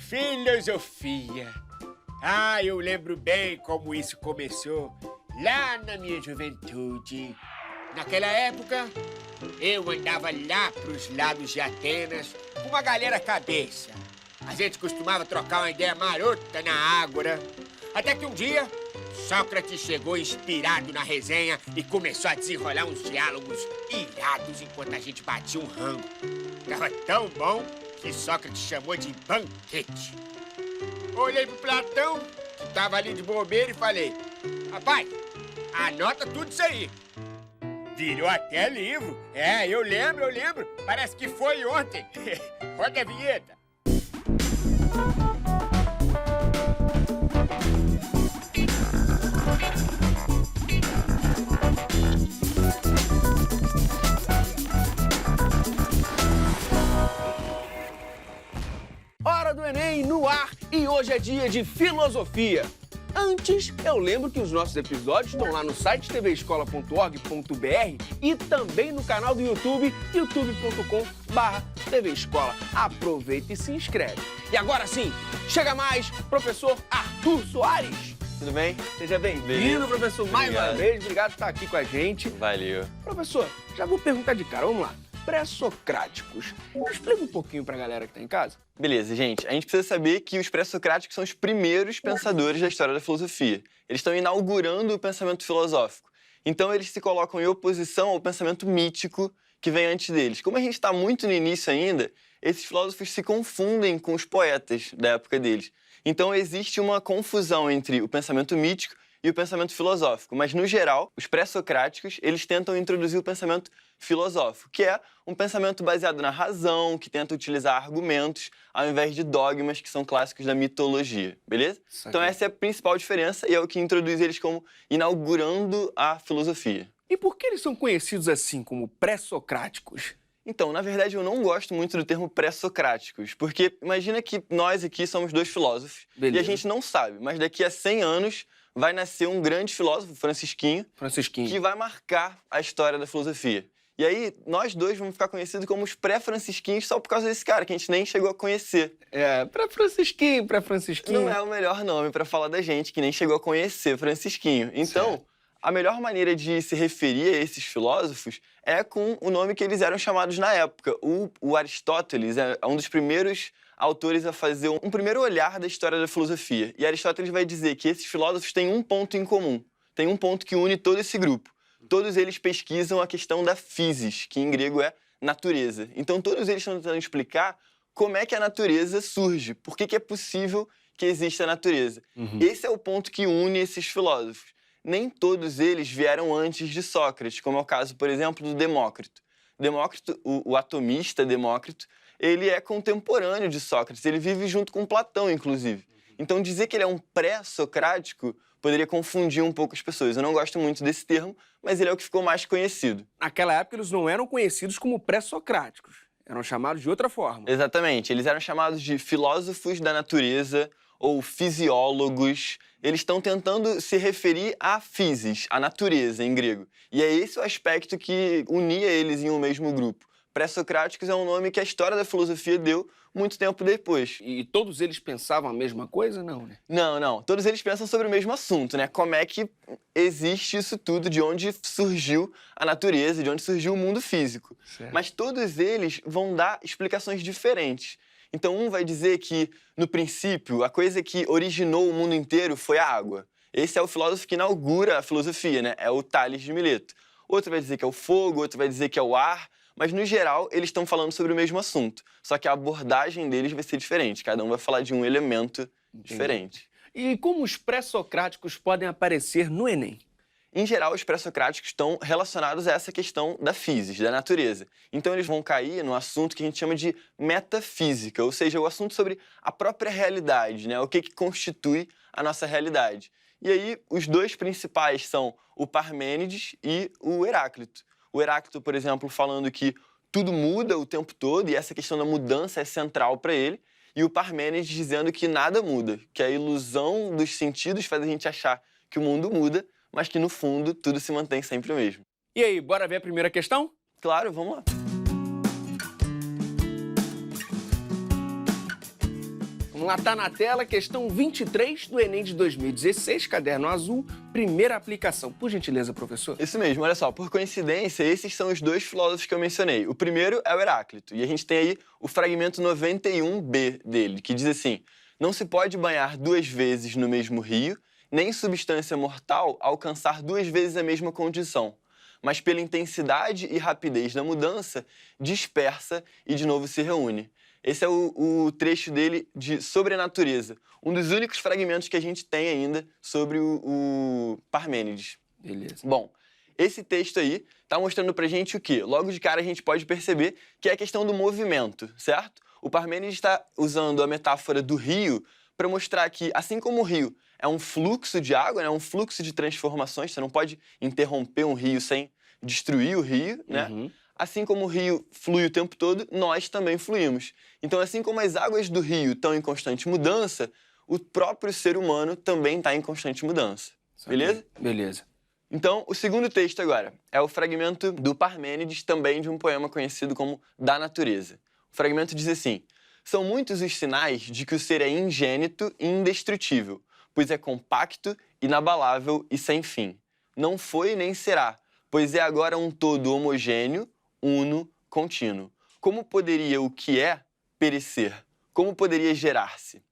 Filosofia. Ah, eu lembro bem como isso começou lá na minha juventude. Naquela época, eu andava lá pros lados de Atenas com uma galera cabeça. A gente costumava trocar uma ideia marota na ágora. Até que um dia, Sócrates chegou inspirado na resenha e começou a desenrolar uns diálogos irados enquanto a gente batia um rango. Tava tão bom que Sócrates chamou de banquete. Olhei pro Platão, que tava ali de bobeira, e falei: rapaz, anota tudo isso aí. Virou até livro. É, eu lembro. Parece que foi ontem. Roda a vinheta. Hora do Enem no ar e hoje é dia de filosofia. Antes, eu lembro que os nossos episódios estão lá no site tvescola.org.br e também no canal do YouTube, youtube.com/tvescola. Aproveita e se inscreve. E agora sim, chega mais, professor Arthur Soares. Tudo bem? Seja bem-vindo, professor, mais uma vez. Obrigado por estar aqui com a gente. Valeu. Professor, já vou perguntar de cara, vamos lá. Pré-socráticos. Explica um pouquinho pra galera que tá em casa. Beleza, gente. A gente precisa saber que os pré-socráticos são os primeiros pensadores da história da filosofia. Eles estão inaugurando o pensamento filosófico. Então, eles se colocam em oposição ao pensamento mítico que vem antes deles. Como a gente está muito no início ainda, esses filósofos se confundem com os poetas da época deles. Então, existe uma confusão entre o pensamento mítico e o pensamento filosófico. Mas, no geral, os pré-socráticos, eles tentam introduzir o pensamento filosófico, que é um pensamento baseado na razão, que tenta utilizar argumentos, ao invés de dogmas que são clássicos da mitologia, beleza? Então essa é a principal diferença e é o que introduz eles como inaugurando a filosofia. E por que eles são conhecidos assim como pré-socráticos? Então, na verdade, eu não gosto muito do termo pré-socráticos, porque imagina que nós aqui somos dois filósofos e a gente não sabe, mas daqui a 100 anos vai nascer um grande filósofo, Francisquinho, que vai marcar a história da filosofia. E aí, nós dois vamos ficar conhecidos como os pré-francisquinhos só por causa desse cara, que a gente nem chegou a conhecer. É, pré-francisquinho. Não é o melhor nome pra falar da gente, que nem chegou a conhecer Francisquinho. Então, certo. A melhor maneira de se referir a esses filósofos é com o nome que eles eram chamados na época. O Aristóteles é um dos primeiros autores a fazer um primeiro olhar da história da filosofia. E Aristóteles vai dizer que esses filósofos têm um ponto em comum. Tem um ponto que une todo esse grupo. Todos eles pesquisam a questão da physis, que em grego é natureza. Então, todos eles estão tentando explicar como é que a natureza surge, por que é possível que exista a natureza. Esse é o ponto que une esses filósofos. Nem todos eles vieram antes de Sócrates, como é o caso, por exemplo, do Demócrito. Demócrito, o atomista Demócrito, ele é contemporâneo de Sócrates, ele vive junto com Platão, inclusive. Então, dizer que ele é um pré-socrático poderia confundir um pouco as pessoas. Eu não gosto muito desse termo, mas ele é o que ficou mais conhecido. Naquela época, eles não eram conhecidos como pré-socráticos. Eram chamados de outra forma. Exatamente. Eles eram chamados de filósofos da natureza ou fisiólogos. Eles estão tentando se referir à physis, à natureza, em grego. E é esse o aspecto que unia eles em um mesmo grupo. Pré-socráticos é um nome que a história da filosofia deu muito tempo depois. E todos eles pensavam a mesma coisa? Não, né? Não. Todos eles pensam sobre o mesmo assunto, né? Como é que existe isso tudo, de onde surgiu a natureza, de onde surgiu o mundo físico. Certo. Mas todos eles vão dar explicações diferentes. Então, um vai dizer que, no princípio, a coisa que originou o mundo inteiro foi a água. Esse é o filósofo que inaugura a filosofia, né? É o Tales de Mileto. Outro vai dizer que é o fogo, outro vai dizer que é o ar. Mas, no geral, eles estão falando sobre o mesmo assunto. Só que a abordagem deles vai ser diferente. Cada um vai falar de um elemento diferente. E como os pré-socráticos podem aparecer no Enem? Em geral, os pré-socráticos estão relacionados a essa questão da physis, da natureza. Então, eles vão cair no assunto que a gente chama de metafísica, ou seja, o assunto sobre a própria realidade, né? O que constitui a nossa realidade. E aí, os dois principais são o Parmênides e o Heráclito. O Heráclito, por exemplo, falando que tudo muda o tempo todo e essa questão da mudança é central para ele. E o Parmênides dizendo que nada muda, que a ilusão dos sentidos faz a gente achar que o mundo muda, mas que, no fundo, tudo se mantém sempre o mesmo. E aí, bora ver a primeira questão? Claro, vamos lá. Vamos lá, tá na tela, questão 23 do Enem de 2016, caderno azul, primeira aplicação. Por gentileza, professor. Isso mesmo, olha só, por coincidência, esses são os dois filósofos que eu mencionei. O primeiro é o Heráclito, e a gente tem aí o fragmento 91b dele, que diz assim: não se pode banhar 2 vezes no mesmo rio, nem substância mortal alcançar 2 vezes a mesma condição, mas pela intensidade e rapidez da mudança, dispersa e de novo se reúne. Esse é o trecho dele de Sobre a Natureza, um dos únicos fragmentos que a gente tem ainda sobre o Parmênides. Beleza. Bom, esse texto aí está mostrando pra gente o quê? Logo de cara a gente pode perceber que é a questão do movimento, certo? O Parmênides está usando a metáfora do rio para mostrar que, assim como o rio é um fluxo de água, né, um fluxo de transformações, você não pode interromper um rio sem destruir o rio, né? Uhum. Assim como o rio flui o tempo todo, nós também fluímos. Então, assim como as águas do rio estão em constante mudança, o próprio ser humano também está em constante mudança. Beleza? Beleza. Então, o segundo texto agora é o fragmento do Parmênides, também de um poema conhecido como Da Natureza. O fragmento diz assim: são muitos os sinais de que o ser é ingênito e indestrutível, pois é compacto, inabalável e sem fim. Não foi nem será, pois é agora um todo homogêneo, uno, contínuo. Como poderia o que é perecer? Como poderia gerar-se?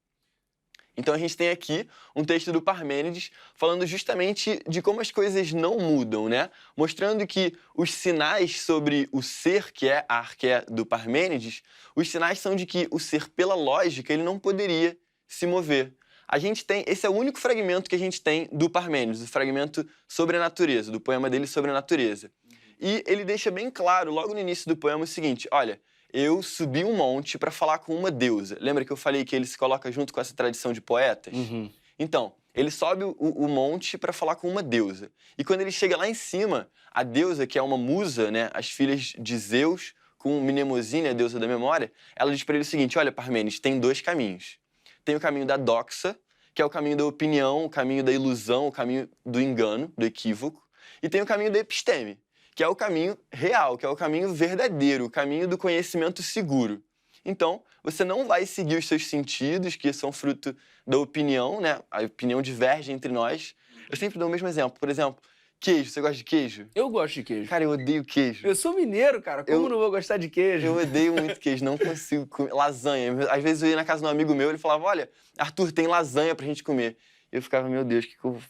Então a gente tem aqui um texto do Parmênides falando justamente de como as coisas não mudam, né? Mostrando que os sinais sobre o ser, que é a arqué do Parmênides, os sinais são de que o ser, pela lógica, ele não poderia se mover. A gente tem, esse é o único fragmento que a gente tem do Parmênides, o fragmento sobre a natureza, do poema dele sobre a natureza. E ele deixa bem claro, logo no início do poema, o seguinte: olha, eu subi um monte para falar com uma deusa. Lembra que eu falei que ele se coloca junto com essa tradição de poetas? Uhum. Então, ele sobe o monte para falar com uma deusa. E quando ele chega lá em cima, a deusa, que é uma musa, né, as filhas de Zeus, com Mnemosine, a deusa da memória, ela diz para ele o seguinte: olha, Parmênides, tem 2 caminhos. Tem o caminho da doxa, que é o caminho da opinião, o caminho da ilusão, o caminho do engano, do equívoco. E tem o caminho da episteme, que é o caminho real, que é o caminho verdadeiro, o caminho do conhecimento seguro. Então, você não vai seguir os seus sentidos, que são fruto da opinião, né? A opinião diverge entre nós. Eu sempre dou o mesmo exemplo. Por exemplo, queijo. Você gosta de queijo? Eu gosto de queijo. Cara, eu odeio queijo. Eu sou mineiro, cara. Como não vou gostar de queijo? Eu odeio muito queijo, não consigo comer. Lasanha. Às vezes eu ia na casa de um amigo meu, ele falava: olha, Arthur, tem lasanha pra gente comer. E eu ficava: meu Deus,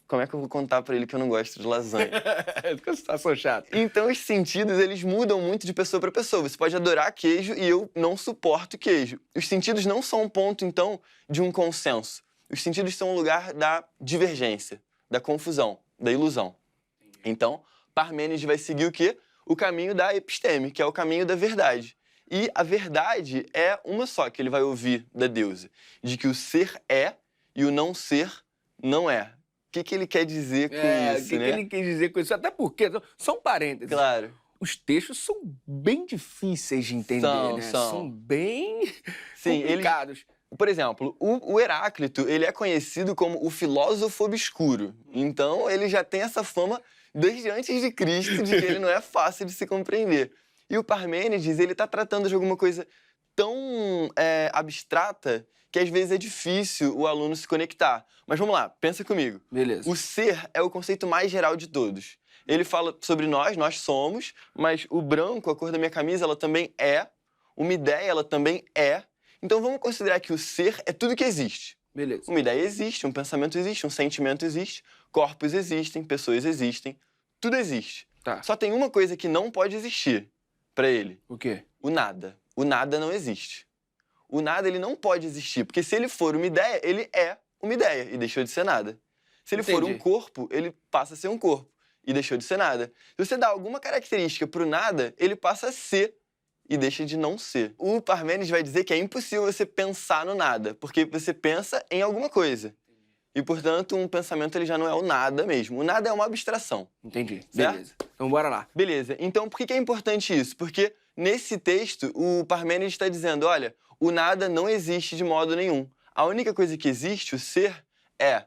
como é que eu vou contar pra ele que eu não gosto de lasanha? Que situação chata. Então os sentidos, eles mudam muito de pessoa para pessoa. Você pode adorar queijo e eu não suporto queijo. Os sentidos não são um ponto, então, de um consenso. Os sentidos são um lugar da divergência, da confusão, da ilusão. Então, Parmênides vai seguir o quê? O caminho da episteme, que é o caminho da verdade. E a verdade é uma só que ele vai ouvir da deusa, de que o ser é e o não ser não é. O que ele quer dizer com isso, O que né? ele quer dizer com isso? Até porque, só um parênteses. Claro. Os textos são bem difíceis de entender, né? São bem complicados. Por exemplo, o Heráclito, ele é conhecido como o filósofo obscuro. Então, ele já tem essa fama desde antes de Cristo, de que ele não é fácil de se compreender. E o Parmênides, ele está tratando de alguma coisa tão abstrata que às vezes é difícil o aluno se conectar. Mas vamos lá, pensa comigo. Beleza. O ser é o conceito mais geral de todos. Ele fala sobre nós somos, mas o branco, a cor da minha camisa, ela também é. Uma ideia, ela também é. Então vamos considerar que o ser é tudo que existe. Beleza. Uma ideia existe, um pensamento existe, um sentimento existe, corpos existem, pessoas existem, tudo existe. Tá. Só tem uma coisa que não pode existir para ele. O quê? O nada. O nada não existe. O nada, ele não pode existir, porque se ele for uma ideia, ele é uma ideia e deixou de ser nada. Se ele for um corpo, ele passa a ser um corpo e deixou de ser nada. Se você dá alguma característica pro nada, ele passa a ser e deixa de não ser. O Parmênides vai dizer que é impossível você pensar no nada, porque você pensa em alguma coisa. E, portanto, um pensamento ele já não é o nada mesmo. O nada é uma abstração. Entendi. Certo? Beleza. Então, bora lá. Beleza. Então, por que é importante isso? Porque, nesse texto, o Parmênides está dizendo, olha, o nada não existe de modo nenhum. A única coisa que existe, o ser, é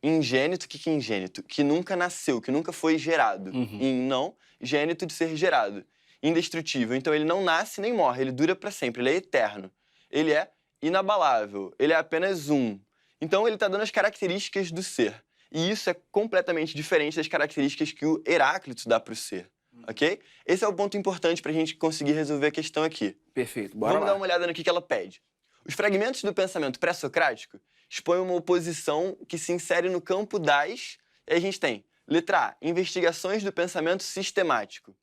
ingênito. O que é ingênito? Que nunca nasceu, que nunca foi gerado. Não, gênito de ser gerado. Indestrutível. Então, ele não nasce nem morre, ele dura para sempre, ele é eterno. Ele é inabalável, ele é apenas um. Então ele está dando as características do ser. E isso é completamente diferente das características que o Heráclito dá para o ser, ok? Esse é o ponto importante para a gente conseguir resolver a questão aqui. Perfeito, bora Vamos lá. dar uma olhada no que ela pede. Os fragmentos do pensamento pré-socrático expõem uma oposição que se insere no campo das... E aí a gente tem, letra A, investigações do pensamento sistemático.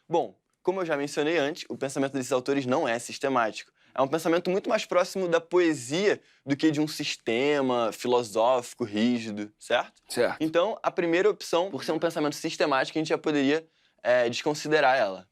Bom, como eu já mencionei antes, o pensamento desses autores não é sistemático. É um pensamento muito mais próximo da poesia do que de um sistema filosófico rígido, certo? Certo. Então, a primeira opção, por ser um pensamento sistemático, a gente já poderia desconsiderar ela.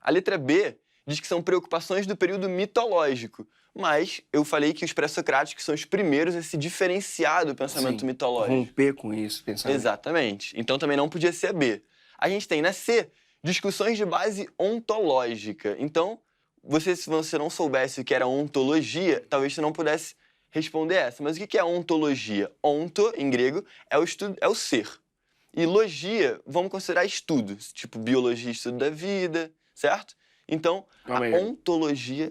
A letra B diz que são preocupações do período mitológico, mas eu falei que os pré-socráticos são os primeiros a se diferenciar do pensamento Sim, mitológico. romper com isso, pensamento. Exatamente. Então também não podia ser a B. A gente tem na C, discussões de base ontológica. Então, se você não soubesse o que era ontologia, talvez você não pudesse responder essa. Mas o que é ontologia? Onto, em grego, é o estudo, é o ser. E logia, vamos considerar estudo, tipo biologia, estudo da vida, certo? Então, Calma a aí. ontologia...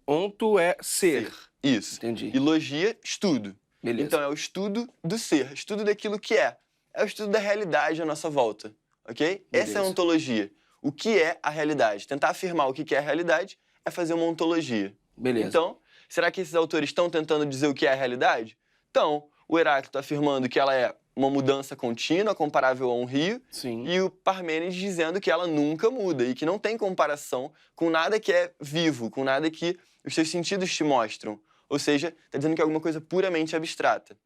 Onto é ser. Isso. Entendi. E logia, estudo. Beleza. Então, é o estudo do ser, estudo daquilo que é. É o estudo da realidade à nossa volta, ok? Beleza. Essa é a ontologia. O que é a realidade? Tentar afirmar o que é a realidade é fazer uma ontologia. Beleza. Então, será que esses autores estão tentando dizer o que é a realidade? Então, o Heráclito afirmando que ela é uma mudança contínua, comparável a um rio, Sim. e o Parmênides dizendo que ela nunca muda e que não tem comparação com nada que é vivo, com nada que os seus sentidos te mostram. Ou seja, está dizendo que é alguma coisa puramente abstrata.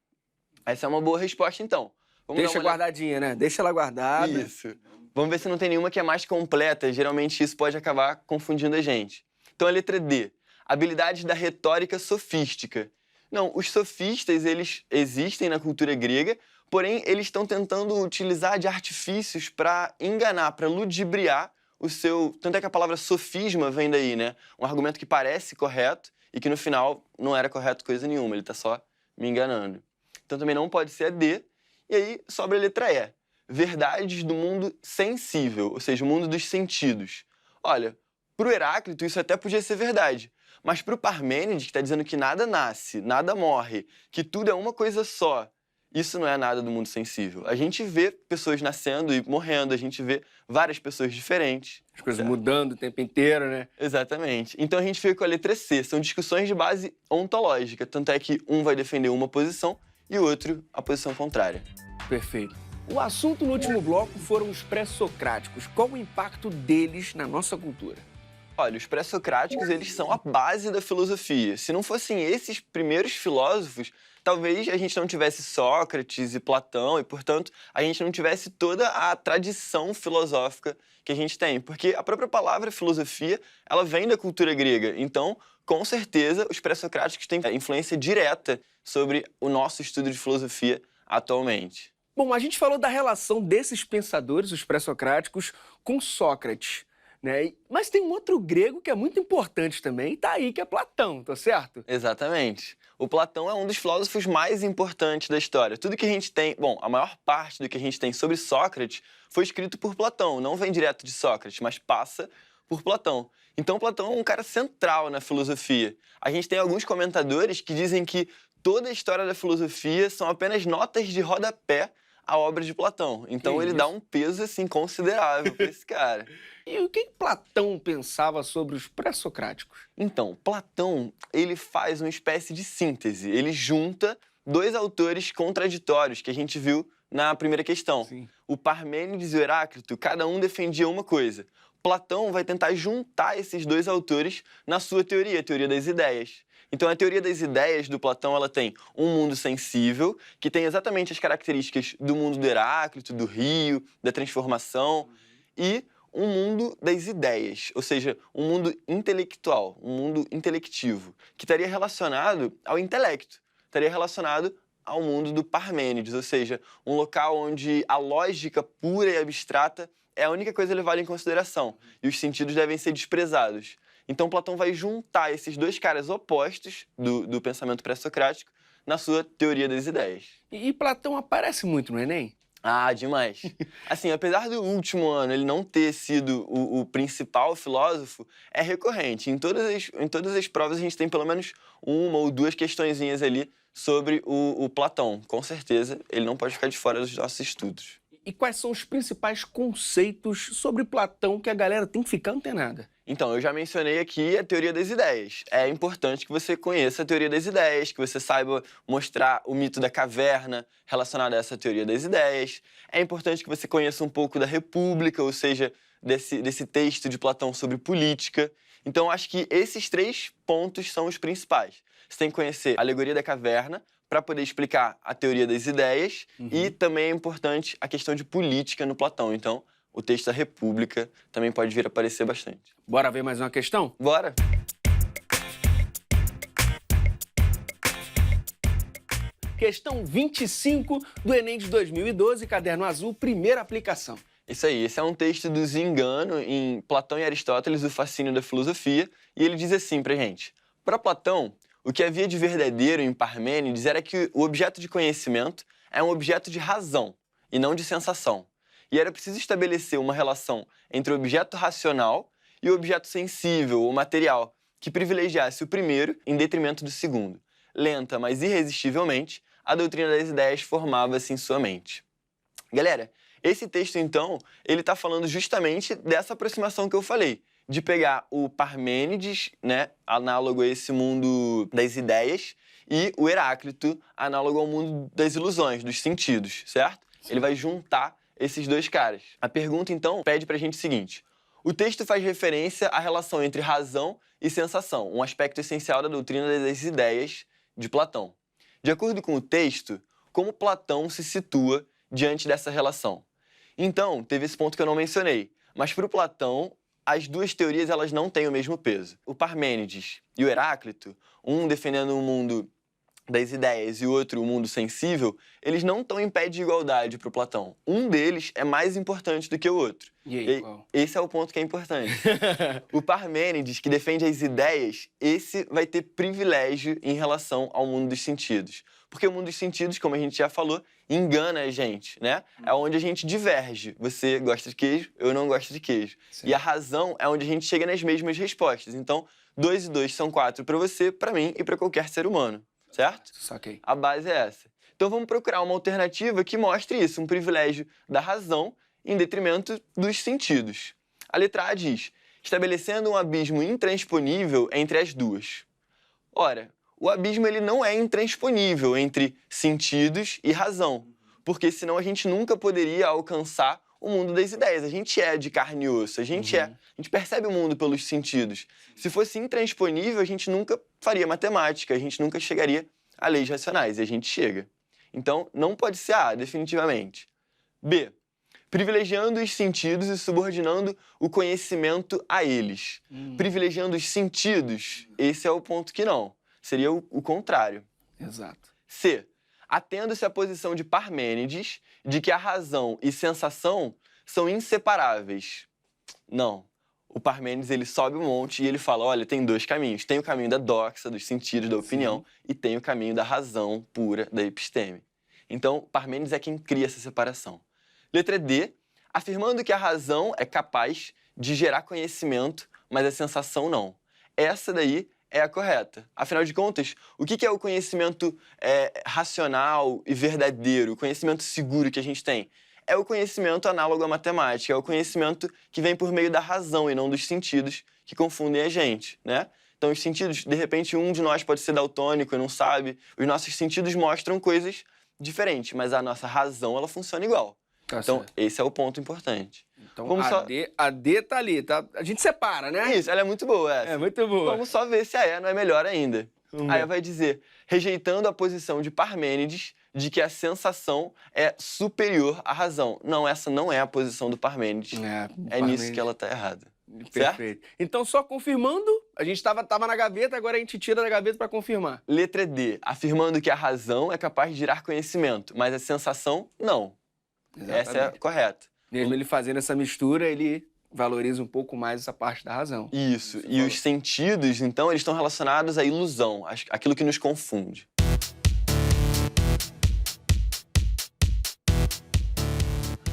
Essa é uma boa resposta, então. Vamos Deixa dar uma olhada- guardadinha, né? Deixa ela guardada. Isso. Vamos ver se não tem nenhuma que é mais completa. Geralmente isso pode acabar confundindo a gente. Então a letra D. Habilidades da retórica sofística. Não, os sofistas, eles existem na cultura grega, porém eles estão tentando utilizar de artifícios para enganar, para ludibriar o seu... Tanto é que a palavra sofisma vem daí, né? Um argumento que parece correto e que no final não era correto coisa nenhuma, ele está só me enganando. Então também não pode ser a D. E aí sobra a letra E. Verdades do mundo sensível, ou seja, o mundo dos sentidos. Olha, para o Heráclito isso até podia ser verdade, mas para o Parmênides, que está dizendo que nada nasce, nada morre, que tudo é uma coisa só, isso não é nada do mundo sensível. A gente vê pessoas nascendo e morrendo, a gente vê várias pessoas diferentes. As coisas certo? mudando o tempo inteiro, né? Exatamente. Então a gente fica com a letra C, são discussões de base ontológica, tanto é que um vai defender uma posição e o outro a posição contrária. Perfeito. O assunto no último bloco foram os pré-socráticos. Qual o impacto deles na nossa cultura? Olha, os pré-socráticos, eles são a base da filosofia. Se não fossem esses primeiros filósofos, talvez a gente não tivesse Sócrates e Platão e, portanto, a gente não tivesse toda a tradição filosófica que a gente tem. Porque a própria palavra filosofia, ela vem da cultura grega. Então, com certeza, os pré-socráticos têm influência direta sobre o nosso estudo de filosofia atualmente. Bom, a gente falou da relação desses pensadores, os pré-socráticos, com Sócrates, né? Mas tem um outro grego que é muito importante também, e tá aí, que é Platão, tá certo? Exatamente. O Platão é um dos filósofos mais importantes da história. Tudo que a gente tem, bom, a maior parte do que a gente tem sobre Sócrates foi escrito por Platão. Não vem direto de Sócrates, mas passa por Platão. Então Platão é um cara central na filosofia. A gente tem alguns comentadores que dizem que toda a história da filosofia são apenas notas de rodapé à obra de Platão. Então Que ele isso? dá um peso assim considerável para esse cara. E o que Platão pensava sobre os pré-socráticos? Então, Platão, ele faz uma espécie de síntese. Ele junta dois autores contraditórios que a gente viu na primeira questão. Sim. O Parmênides e o Heráclito, cada um defendia uma coisa. Platão vai tentar juntar esses dois autores na sua teoria, a teoria das ideias. Então, a teoria das ideias do Platão, ela tem um mundo sensível, que tem exatamente as características do mundo do Heráclito, do rio, da transformação, e um mundo das ideias, ou seja, um mundo intelectual, um mundo intelectivo, que estaria relacionado ao intelecto, estaria relacionado ao mundo do Parmênides, ou seja, um local onde a lógica pura e abstrata é a única coisa levada em consideração, e os sentidos devem ser desprezados. Então, Platão vai juntar esses dois caras opostos do pensamento pré-socrático na sua teoria das ideias. E Platão aparece muito no Enem? Ah, demais. Assim, apesar do último ano ele não ter sido o principal filósofo, é recorrente. Em todas as provas a gente tem pelo menos uma ou duas questõezinhas ali sobre o Platão. Com certeza, ele não pode ficar de fora dos nossos estudos. E quais são os principais conceitos sobre Platão que a galera tem que ficar antenada? Então, eu já mencionei aqui a teoria das ideias. É importante que você conheça a teoria das ideias, que você saiba mostrar o mito da caverna relacionado a essa teoria das ideias. É importante que você conheça um pouco da República, ou seja, desse texto de Platão sobre política. Então, acho que esses 3 pontos são os principais. Você tem que conhecer a alegoria da caverna para poder explicar a teoria das ideias e também é importante a questão de política no Platão. Então, o texto da República também pode vir a aparecer bastante. Bora ver mais uma questão? Bora! Questão 25 do Enem de 2012, caderno azul, primeira aplicação. Isso aí, esse é um texto do Zingano em Platão e Aristóteles, o fascínio da filosofia, e ele diz assim pra gente: para Platão, o que havia de verdadeiro em Parmênides era que o objeto de conhecimento é um objeto de razão e não de sensação. E era preciso estabelecer uma relação entre o objeto racional e o objeto sensível ou material, que privilegiasse o primeiro em detrimento do segundo. Lenta, mas irresistivelmente, a doutrina das ideias formava-se em sua mente. Galera, esse texto, então, ele está falando justamente dessa aproximação que eu falei, de pegar o Parmênides, né, análogo a esse mundo das ideias, e o Heráclito, análogo ao mundo das ilusões, dos sentidos, certo? Ele vai juntar esses 2 caras. A pergunta, então, pede pra gente o seguinte: o texto faz referência à relação entre razão e sensação, um aspecto essencial da doutrina das ideias de Platão. De acordo com o texto, como Platão se situa diante dessa relação? Então, teve esse ponto que eu não mencionei, mas para o Platão, as 2 teorias elas não têm o mesmo peso. O Parmênides e o Heráclito, um defendendo um mundo das ideias e o outro o mundo sensível, eles não estão em pé de igualdade para o Platão. Um deles é mais importante do que o outro. E aí, qual? Esse é o ponto que é importante. O Parmênides, que defende as ideias, esse vai ter privilégio em relação ao mundo dos sentidos. Porque o mundo dos sentidos, como a gente já falou, engana a gente, né? É onde a gente diverge. Você gosta de queijo, eu não gosto de queijo. Sim. E a razão é onde a gente chega nas mesmas respostas. Então, 2 e 2 são 4 para você, para mim e para qualquer ser humano. Certo? Saquei. A base é essa. Então vamos procurar uma alternativa que mostre isso, um privilégio da razão em detrimento dos sentidos. A letra A diz: estabelecendo um abismo intransponível entre as duas. Ora, o abismo ele não é intransponível entre sentidos e razão, porque senão a gente nunca poderia alcançar o mundo das ideias. A gente é de carne e osso, a gente percebe o mundo pelos sentidos. Se fosse intransponível, a gente nunca faria matemática, a gente nunca chegaria a leis racionais, e a gente chega. Então, não pode ser A, definitivamente. B, privilegiando os sentidos e subordinando o conhecimento a eles. Privilegiando os sentidos, esse é o ponto que não. Seria o contrário. Exato. C, atendo-se à posição de Parmênides de que a razão e sensação são inseparáveis. Não. O Parmênides ele sobe um monte e ele fala, olha, tem 2 caminhos. Tem o caminho da doxa, dos sentidos, da opinião, e tem o caminho da razão pura, da episteme. Então, Parmênides é quem cria essa separação. Letra D, afirmando que a razão é capaz de gerar conhecimento, mas a sensação não. Essa daí é a correta. Afinal de contas, o que é o conhecimento racional e verdadeiro, o conhecimento seguro que a gente tem? É o conhecimento análogo à matemática, é o conhecimento que vem por meio da razão e não dos sentidos que confundem a gente, né? Então, os sentidos, de repente, um de nós pode ser daltônico e não sabe. Os nossos sentidos mostram coisas diferentes, mas a nossa razão, ela funciona igual. Tá Então, certo. esse é o ponto importante. Então, Vamos só- a D tá ali, tá? A gente separa, né? Isso, ela é muito boa essa. É muito boa. Vamos só ver se a E não é melhor ainda. Aí vai dizer, rejeitando a posição de Parmênides de que a sensação é superior à razão. Não, essa não é a posição do Parmênides. É nisso que ela tá errada. Perfeito. Então, só confirmando, a gente tava na gaveta, agora a gente tira da gaveta para confirmar. Letra D, afirmando que a razão é capaz de gerar conhecimento, mas a sensação, não. Essa é a correta. Mesmo ele fazendo essa mistura, ele valoriza um pouco mais essa parte da razão. Isso. Você E falou. os sentidos, então, eles estão relacionados à ilusão, aquilo que nos confunde.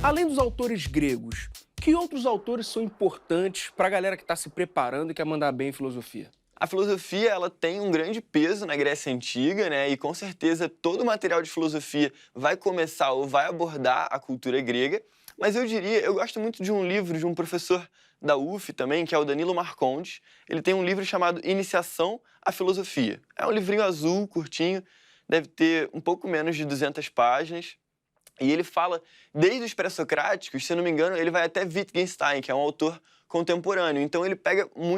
Além dos autores gregos, que outros autores são importantes para a galera que está se preparando e quer mandar bem em filosofia? A filosofia, ela tem um grande peso na Grécia Antiga, né? E com certeza todo o material de filosofia vai começar ou vai abordar a cultura grega. Mas eu gosto muito de um livro de um professor da UF também, que é o Danilo Marcondes. Ele tem um livro chamado Iniciação à Filosofia. É um livrinho azul, curtinho, deve ter um pouco menos de 200 páginas. E ele fala desde os pré-socráticos, se eu não me engano, ele vai até Wittgenstein, que é um autor contemporâneo. Então ele pega um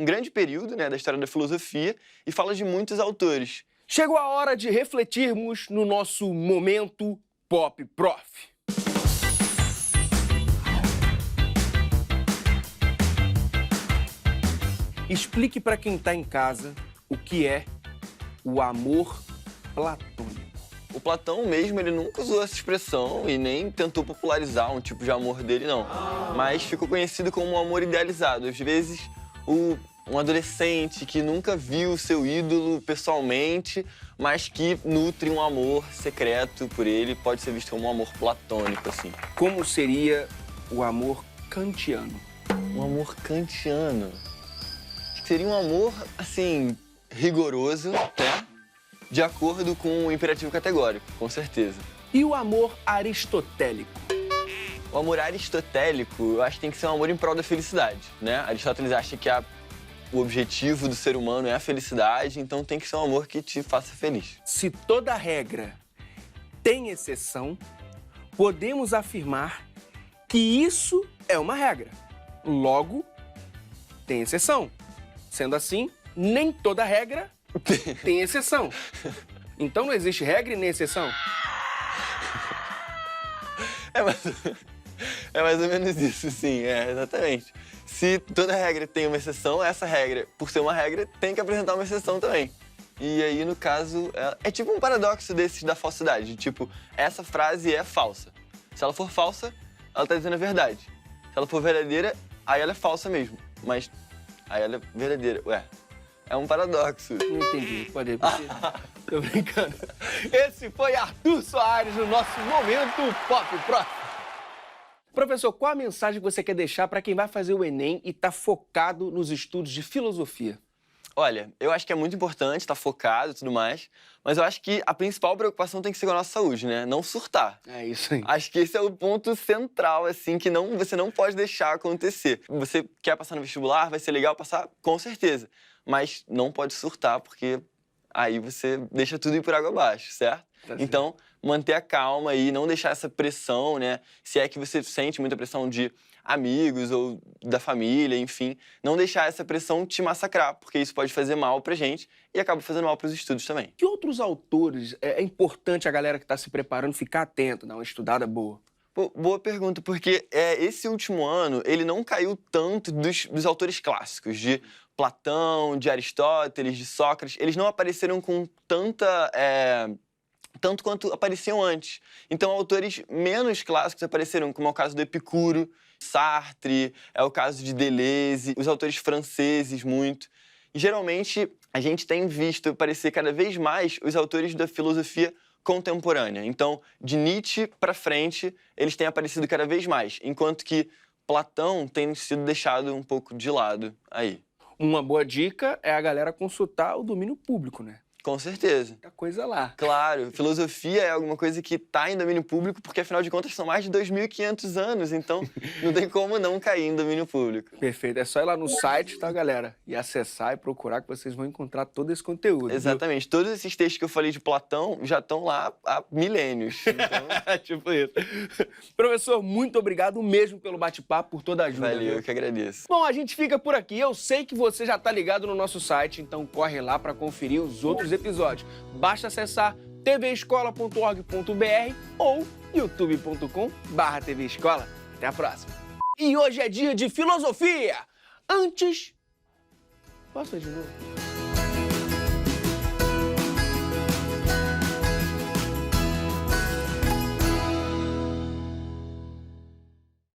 grande período, né, da história da filosofia e fala de muitos autores. Chegou a hora de refletirmos no nosso momento Pop Prof. Explique para quem está em casa o que é o amor platônico. O Platão mesmo, ele nunca usou essa expressão e nem tentou popularizar um tipo de amor dele, não. Mas ficou conhecido como um amor idealizado. Às vezes, um adolescente que nunca viu seu ídolo pessoalmente, mas que nutre um amor secreto por ele, pode ser visto como um amor platônico, assim. Como seria o amor kantiano? Um amor kantiano. Acho que seria um amor, assim, rigoroso, né? De acordo com o imperativo categórico, com certeza. E o amor aristotélico? O amor aristotélico, eu acho que tem que ser um amor em prol da felicidade, né? Aristóteles acha que o objetivo do ser humano é a felicidade, então tem que ser um amor que te faça feliz. Se toda regra tem exceção, podemos afirmar que isso é uma regra. Logo, tem exceção. Sendo assim, nem toda regra tem exceção. Então não existe regra e nem exceção? É mais ou menos isso, sim, exatamente. Se toda regra tem uma exceção, essa regra, por ser uma regra, tem que apresentar uma exceção também. E aí, no caso, é tipo um paradoxo desses da falsidade. Tipo, essa frase é falsa. Se ela for falsa, ela tá dizendo a verdade. Se ela for verdadeira, aí ela é falsa mesmo. Mas aí ela é verdadeira. Ué, é um paradoxo. Não entendi, pode repetir. Tô brincando. Esse foi Arthur Soares no nosso Momento Pop Prof. Professor, qual a mensagem que você quer deixar para quem vai fazer o Enem e está focado nos estudos de filosofia? Olha, eu acho que é muito importante estar focado e tudo mais, mas eu acho que a principal preocupação tem que ser com a nossa saúde, né? Não surtar. É isso aí. Acho que esse é o ponto central, assim, que você não pode deixar acontecer. Você quer passar no vestibular, vai ser legal passar? Com certeza. Mas não pode surtar, porque aí você deixa tudo ir por água abaixo, certo? Então, manter a calma e não deixar essa pressão, né? Se é que você sente muita pressão de amigos ou da família, enfim, não deixar essa pressão te massacrar, porque isso pode fazer mal pra gente e acaba fazendo mal pros estudos também. Que outros autores é importante a galera que está se preparando ficar atento, dar uma estudada boa? Pô, boa pergunta, porque esse último ano ele não caiu tanto dos autores clássicos, de Platão, de Aristóteles, de Sócrates. Eles não apareceram com tanto quanto apareciam antes. Então, autores menos clássicos apareceram, como é o caso do Epicuro, Sartre, é o caso de Deleuze, os autores franceses muito. E, geralmente, a gente tem visto aparecer cada vez mais os autores da filosofia contemporânea. Então, de Nietzsche para frente, eles têm aparecido cada vez mais, enquanto que Platão tem sido deixado um pouco de lado aí. Uma boa dica é a galera consultar o domínio público, né? Com certeza. Muita coisa lá. Claro, filosofia é alguma coisa que está em domínio público, porque afinal de contas são mais de 2.500 anos, então não tem como não cair em domínio público. Perfeito, é só ir lá no site, tá, galera? E acessar e procurar que vocês vão encontrar todo esse conteúdo. Exatamente, todos esses textos que eu falei de Platão já estão lá há milênios. Então... tipo isso. Professor, muito obrigado mesmo pelo bate-papo, por toda a ajuda. Valeu, viu? eu que agradeço. Bom, a gente fica por aqui. Eu sei que você já tá ligado no nosso site, então corre lá para conferir os outros episódios. Basta acessar tvescola.org.br ou youtube.com/tvescola. Até a próxima. E hoje é dia de filosofia. Antes... Posso ir de novo?